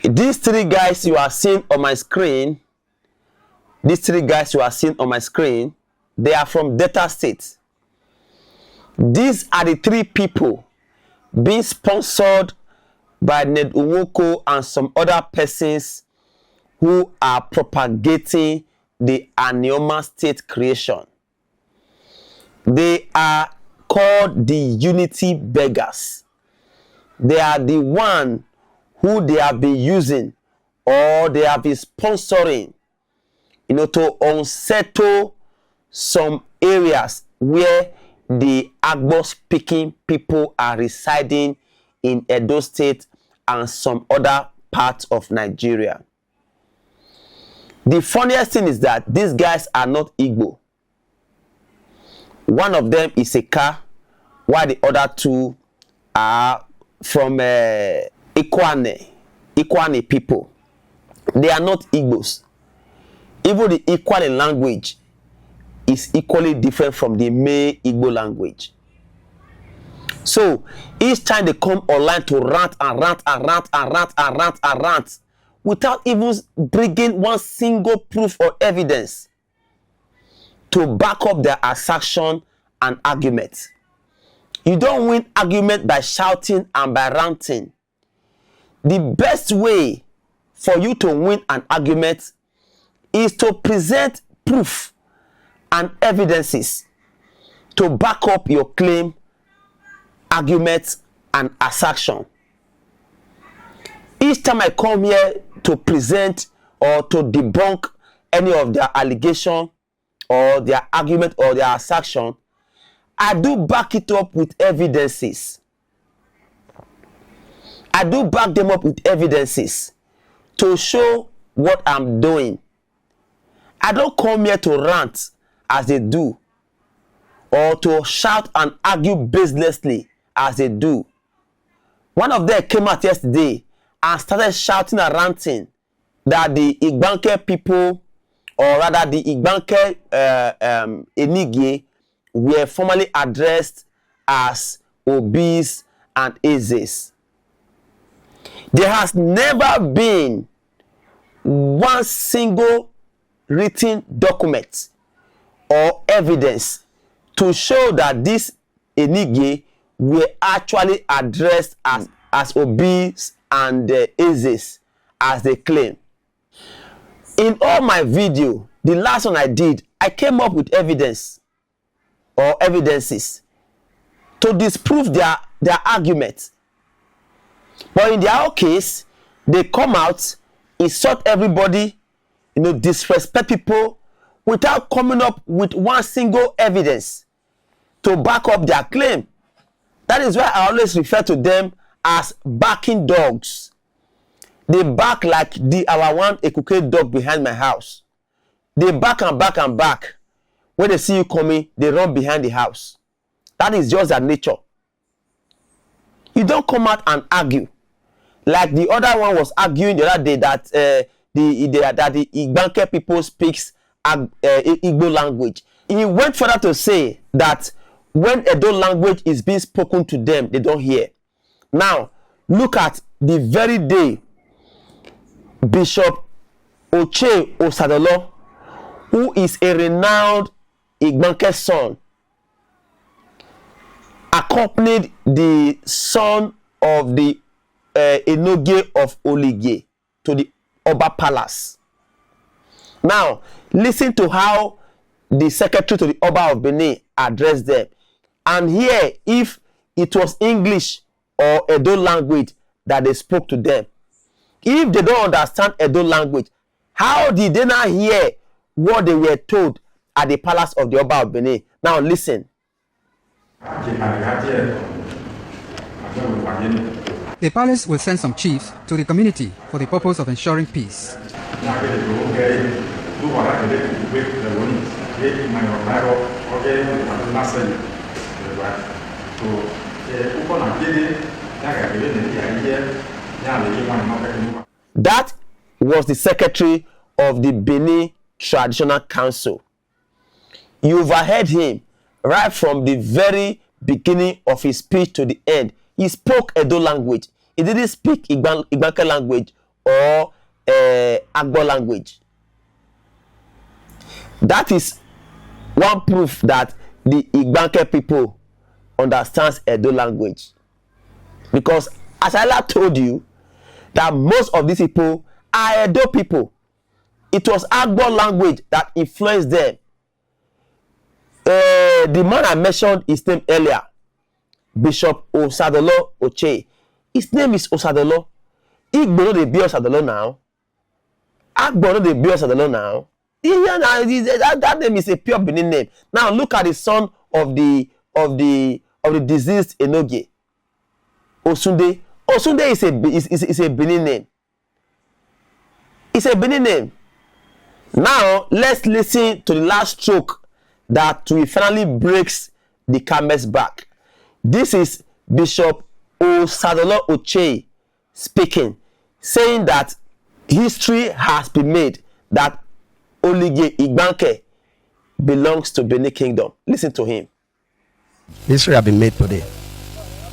These three guys you are seeing on my screen, they are from Edo State. These are the three people being sponsored by Ned Nwoko and some other persons who are propagating the Anioma state creation. They are called the unity beggars. They are the one who they have been using or they have been sponsoring, to unsettle some areas where the Igbo speaking people are residing in Edo State and some other parts of Nigeria. The funniest thing is that these guys are not Igbo. One of them is a car, while the other two are from Ikwane people. They are not Igbos. Even the Ikwane language is equally different from the main Igbo language. So each time they come online to rant without even bringing one single proof or evidence to back up their assertion and argument. You don't win argument by shouting and by ranting. The best way for you to win an argument is to present proof and evidences to back up your claim, argument, and assertion. Each time I come here to present or to debunk any of their allegation or their argument or their assertion, I do back it up with evidences. I do back them up with evidences to show what I'm doing. I don't come here to rant as they do, or to shout and argue baselessly as they do. One of them came out yesterday and started shouting and ranting that the Igbanke people, or rather the Igbanke Enige, were formerly addressed as Obis and Ezes. There has never been one single written document or evidence to show that these Enige were actually addressed as Obis and Ezes as they claim. In all my video, the last one I did, I came up with evidence or evidences to disprove their argument. But in their own case, they come out, insult everybody, disrespect people without coming up with one single evidence to back up their claim. That is why I always refer to them as barking dogs. They bark like our one Ekuke dog behind my house. They bark and bark and bark. When they see you coming, they run behind the house. That is just their nature. You don't come out and argue like the other one was arguing the other day that the Igbanke people speaks Igbo language. He went further to say that when Edo language is being spoken to them, they don't hear. Now, look at the very day Bishop Oche Osadolo, who is a renowned Igbanke son, accompanied the son of the Enoge of Olige to the Oba Palace. Now, listen to how the secretary to the Oba of Benin addressed them. And here, if it was English or Edo language that they spoke to them, if they don't understand Edo language, how did they not hear what they were told at the palace of the Oba of Benin? Now listen. The palace will send some chiefs to the community for the purpose of ensuring peace. That was the secretary of the Benin Traditional Council. You overheard him right from the very beginning of his speech to the end. He spoke Edo language. He didn't speak Igbanke language or Agbo language. That is one proof that the Igbanke people understands Edo language, because as I told you that most of these people are Edo people. It was Agbo language that influenced them. The man I mentioned his name earlier, Bishop Osadolo Oche. His name is Osadolo. Igbo no dey be Osadolo now. Agbo no dey be Osadolo now. That name is a pure Benin name. Now look at the son of the deceased Enoge. Osunde. Osunde is a Benin name. It's a Benin name. Now let's listen to the last stroke that will finally breaks the camel's back. This is Bishop Osadolo Oche speaking, saying that history has been made that Olige Igbanke belongs to Benin Kingdom. Listen to him. History has been made today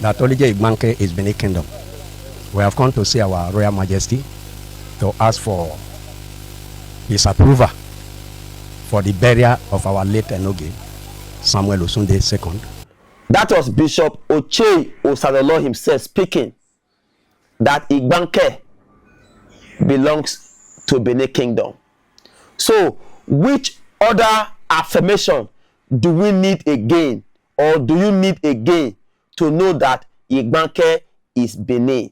that Olige Igbanke is Benin Kingdom. We have come to see our Royal Majesty to ask for his approval for the burial of our late Enoge, Samuel Osunde II. That was Bishop Oche Osadolo himself speaking, that Igbanke belongs to Benin Kingdom. So, which other affirmation do we need again, or do you need again to know that Igbanke is Benin?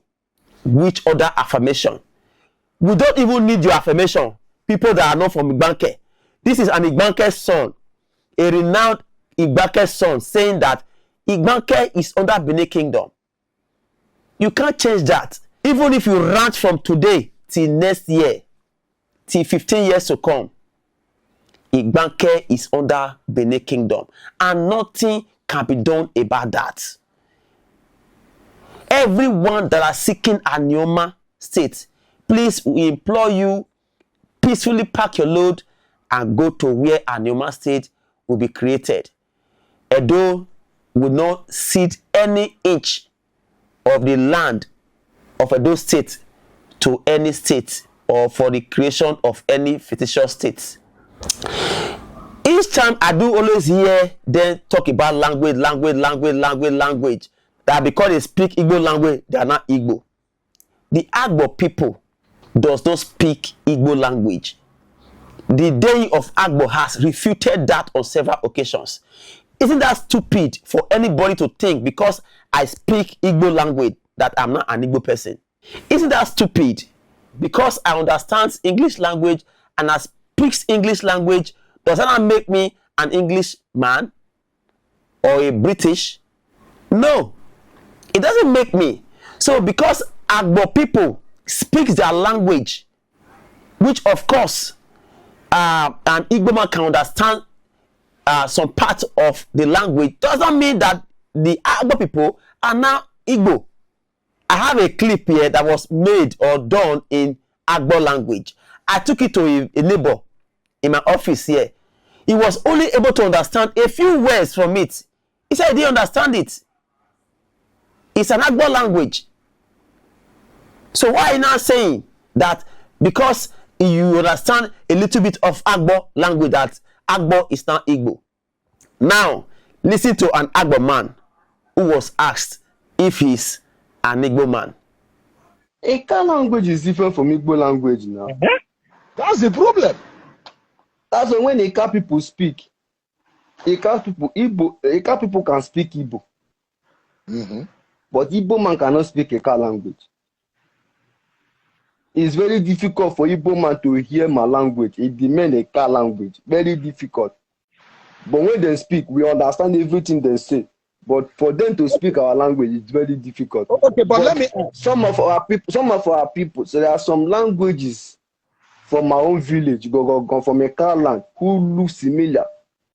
Which other affirmation? We don't even need your affirmation, people that are not from Igbanke. This is an Igbanke son, a renowned Igbanke son, saying that Igbanke is under Benin Kingdom. You can't change that. Even if you rant from today till next year, till 15 years to come, Igbanke is under Benin Kingdom, and nothing can be done about that. Everyone that are seeking Anioma State, please, we implore you, peacefully pack your load and go to where Anioma State will be created. Edo will not cede any inch of the land of Edo State to any state, or for the creation of any fictitious state. Each time I do always hear them talk about language, that because they speak Igbo language, they are not Igbo. The Agbo people does not speak Igbo language. The day of Agbo has refuted that on several occasions. Isn't that stupid for anybody to think because I speak Igbo language that I'm not an Igbo person? Isn't that stupid? Because I understand English language and I speak English language, does that not make me an English man or a British? No, it doesn't make me. So because Agbo people speak their language, which of course an Igbo man can understand some part of the language, doesn't mean that the Agbo people are now Igbo. I have a clip here that was made or done in Agbo language. I took it to a neighbor in my office here. He was only able to understand a few words from it. He said he didn't understand it. It's an Agbo language. So why are you now saying that because you understand a little bit of Agbo language that Agbo is not Igbo? Now, listen to an Agbo man who was asked if he's an Igbo man. Eka language is different from Igbo language now. That's the problem. That's why when Eka people speak, Eka people can speak Igbo. But Igbo man cannot speak Eka language. It's very difficult for Igbo man to hear my language. It demands Eka language. Very difficult. But when they speak, we understand everything they say. But for them to speak our language, it's very difficult. Okay, but let me ask. Some of our people, so there are some languages from my own village, go from a car land, who look similar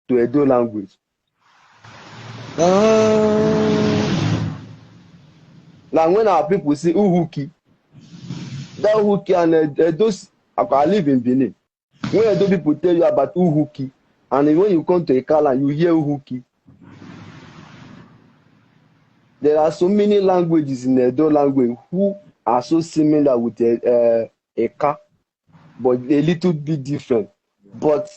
to Edo language. Like when our people say Uhuki, that Uhuki and Edo, I live in Benin. When Edo people tell you about Uhuki, and when you come to a car land, you hear Uhuki. There are so many languages in Edo language who are so similar with a car, but a little bit different, but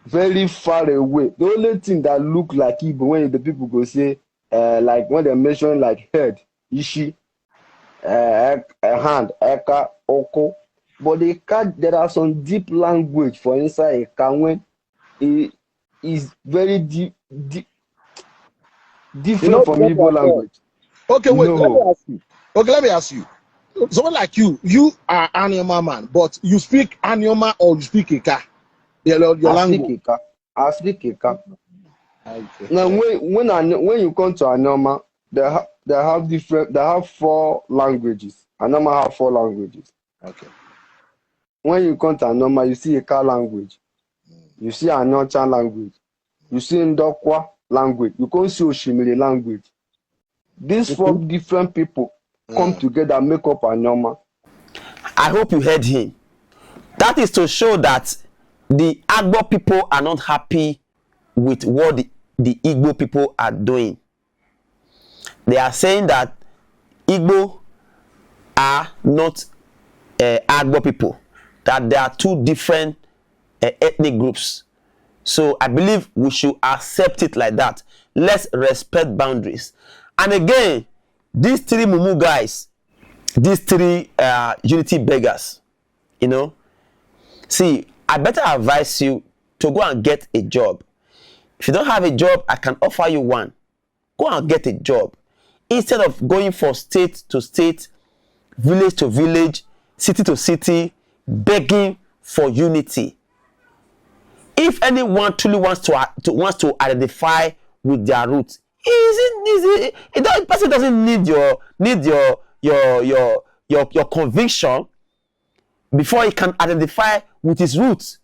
very far away. The only thing that look like Igbo when the people go say, like when they mention like head, ishi, a hand, eka, oko, but the car, there are some deep language for inside a car when it is very different from Igbo language. Okay, wait, let me No, ask you. Okay, let me ask you. Someone like you are Anyama man, but you speak Anyama or you speak Ika, your I speak language. Ika. I speak Ika. Okay. Now, when you come to Anoma, they have 4 languages. Anoma have 4 languages. Okay. When you come to Anoma, you see Ika language, you see Anocha language, you see Ndokwa language, you can see Oshimiri language. These 4 different people come together and make up Anoma. I hope you heard him. That is to show that the Agbo people are not happy with what the Igbo people are doing. They are saying that Igbo are not Agbo people, that there are 2 different ethnic groups. So I believe we should accept it like that. Let's respect boundaries. And again, these 3 Mumu guys, these 3 unity beggars, you know, see, I better advise you to go and get a job. If you don't have a job, I can offer you one. Go and get a job. Instead of going from state to state, village to village, city to city, begging for unity. If anyone truly wants to identify with their roots, the person doesn't need your conviction before he can identify with his roots.